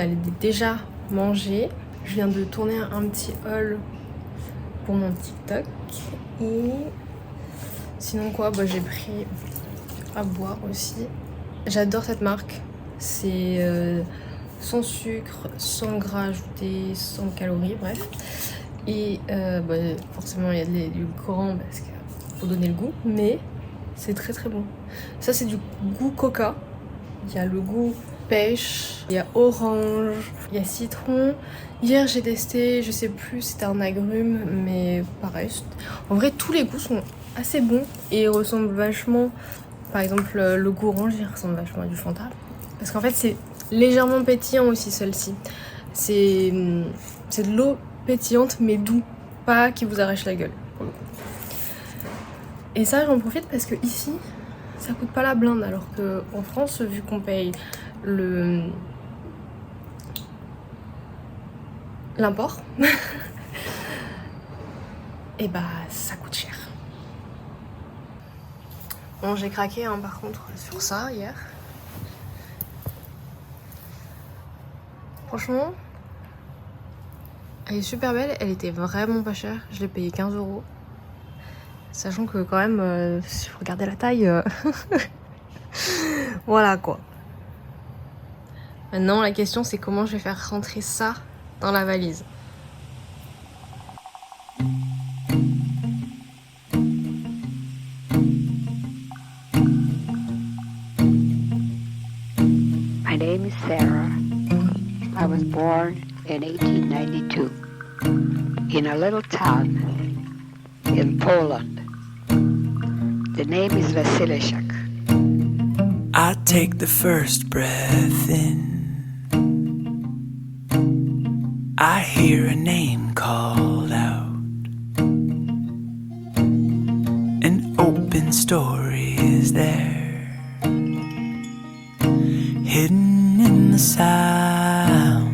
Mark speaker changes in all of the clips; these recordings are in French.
Speaker 1: elle est déjà mangée. Je viens de tourner un petit haul pour mon TikTok. Et sinon quoi, bah, j'ai pris à boire aussi. J'adore cette marque. C'est sans sucre, sans gras ajouté, sans calories, bref. Et bah, forcément il y a de l'édulcorant parce qu'il faut donner le goût, mais c'est très très bon. Ça c'est du goût coca. Il y a le goût pêche, il y a orange, il y a citron. Hier j'ai testé, je sais plus, c'était un agrume, mais pareil. En vrai tous les goûts sont assez bons et ressemblent vachement. Par exemple le goût orange il ressemble vachement à du Fanta. Parce qu'en fait c'est légèrement pétillant aussi celle-ci. C'est de l'eau pétillante mais doux, pas qui vous arrache la gueule pour le coup. Et ça j'en profite parce que ici ça coûte pas la blinde, alors qu'en France vu qu'on paye l'import et bah ça coûte cher. Bon j'ai craqué hein, par contre sur ça hier. Franchement elle est super belle, elle était vraiment pas chère, je l'ai payé 15 €. Sachant que quand même, si vous regardez la taille, voilà quoi. Maintenant la question c'est comment je vais faire rentrer ça dans la valise.
Speaker 2: My name is Sarah. I was born in 1892 in a little town in Poland. The name is Wasilishak.
Speaker 3: I take the first breath in. I hear a name called out. An open story is there, hidden in the sound.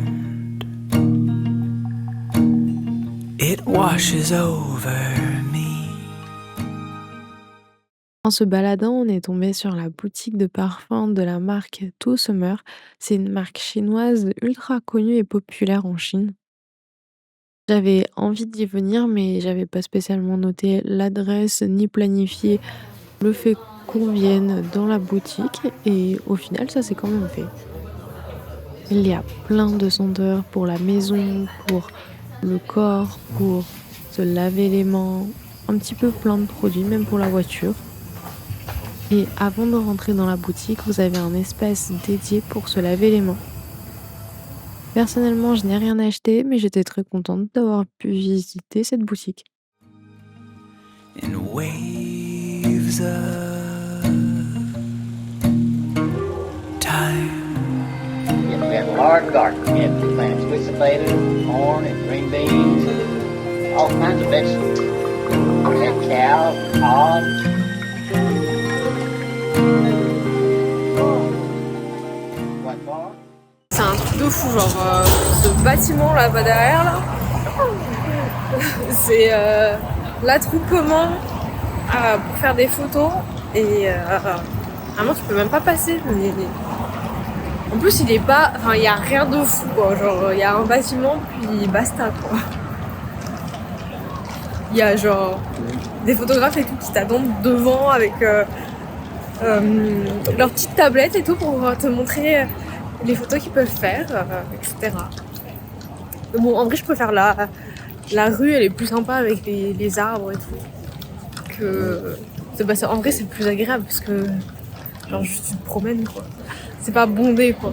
Speaker 3: It washes over me.
Speaker 1: En se baladant, on est tombé sur la boutique de parfums de la marque Two Summer. C'est une marque chinoise ultra connue et populaire en Chine. J'avais envie d'y venir, mais j'avais pas spécialement noté l'adresse ni planifié le fait qu'on vienne dans la boutique. Et au final, ça s'est quand même fait. Il y a plein de senteurs pour la maison, pour le corps, pour se laver les mains, un petit peu plein de produits, même pour la voiture. Et avant de rentrer dans la boutique, vous avez un espace dédié pour se laver les mains. Personnellement, je n'ai rien acheté, mais j'étais très contente d'avoir pu visiter cette boutique.
Speaker 3: In waves of time.
Speaker 4: Yeah, we have a large garden. We have plants with potatoes, corn, and green beans, and all kinds of vegetables. We have cows, hogs. What bar?
Speaker 1: C'est un truc de fou, genre ce bâtiment là-bas derrière là, c'est l'attroupement pour faire des photos et vraiment tu peux même pas passer. Mais... En plus il est pas, enfin il y a rien de fou quoi, genre il y a un bâtiment puis basta quoi. Il y a genre des photographes et tout qui t'attendent devant avec leur petite tablette et tout pour te montrer les photos qu'ils peuvent faire, etc. Mais bon, en vrai, je préfère la rue, elle est plus sympa avec les arbres et tout. En vrai, c'est plus agréable parce que genre juste tu te promènes quoi. C'est pas bondé quoi.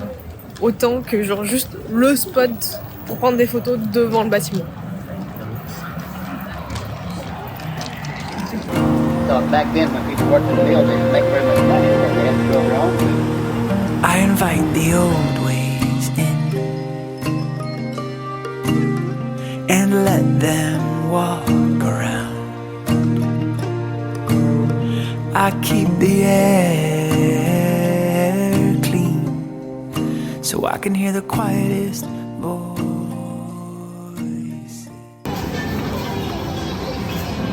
Speaker 1: Autant que genre juste le spot pour prendre des photos devant le bâtiment.
Speaker 4: So back then, when people worked in the field, they didn't make very much money, so they had to grow their own food.
Speaker 3: I invite the old ways in and let them walk around. I keep the air clean so I can hear the quietest voice.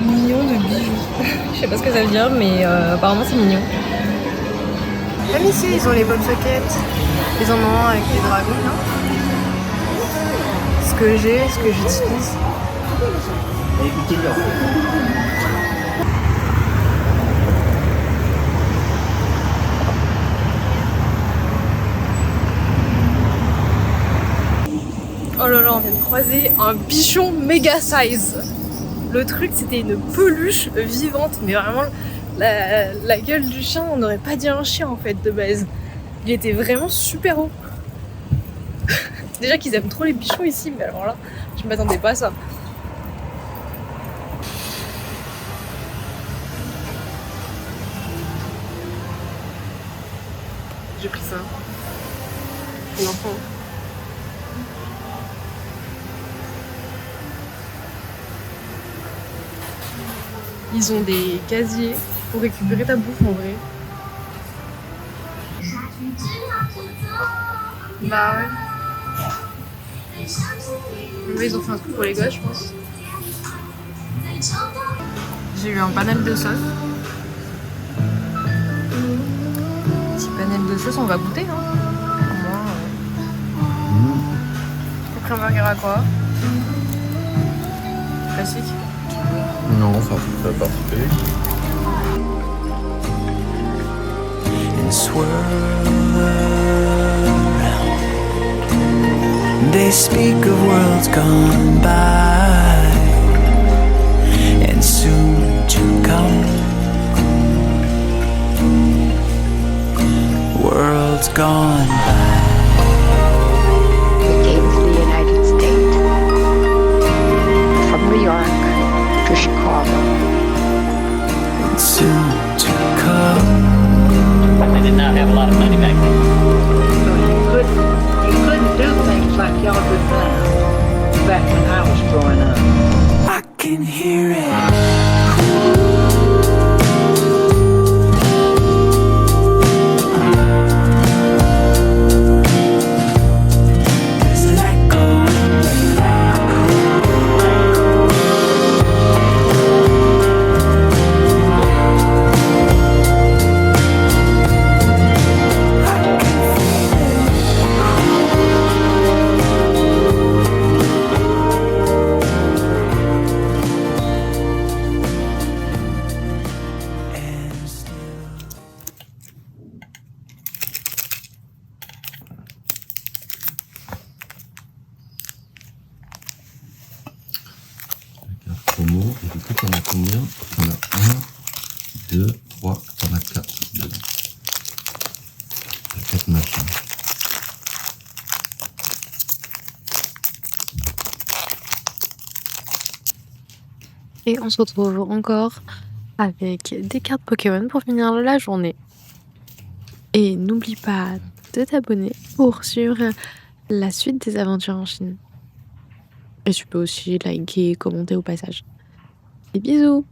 Speaker 1: Mignon de bijoux. Je sais pas ce que ça veut dire, mais apparemment c'est mignon. Même ici, ils ont les pop sockets. Ils en ont un avec les dragons, là. que j'ai, ce que j'utilise. Oh là là, on vient de croiser un bichon méga size. Le truc, c'était une peluche vivante, mais vraiment la gueule du chien, on n'aurait pas dit un chien en fait de base. Il était vraiment super haut. Déjà qu'ils aiment trop les bichons ici, mais alors là, je m'attendais pas à ça. J'ai pris ça. Pour l'enfant. Ils ont des casiers pour récupérer ta bouffe en vrai. Bah ouais. Mais ils ont fait un truc pour les gosses, je pense. J'ai eu un panel de sauce. Petit panel de sauce, on va goûter, hein. T'as pris un burger à quoi? Classique.
Speaker 5: Non, ça fait participer.
Speaker 3: In this world, they speak of worlds gone by and soon to come. Worlds gone by.
Speaker 2: The games of the United States, from New York to Chicago.
Speaker 3: And soon to come.
Speaker 4: They did not have a lot of money back then.
Speaker 6: So you couldn't do things like y'all do now, back when I was growing up.
Speaker 3: I can hear it.
Speaker 5: Promo, et du coup, t'en as combien? T'en as 1, 2, 3, t'en as 4 dedans. 4 machins.
Speaker 1: Et on se retrouve encore avec des cartes Pokémon pour finir la journée. Et n'oublie pas de t'abonner pour suivre la suite des aventures en Chine. Et tu peux aussi liker et commenter au passage. Des bisous!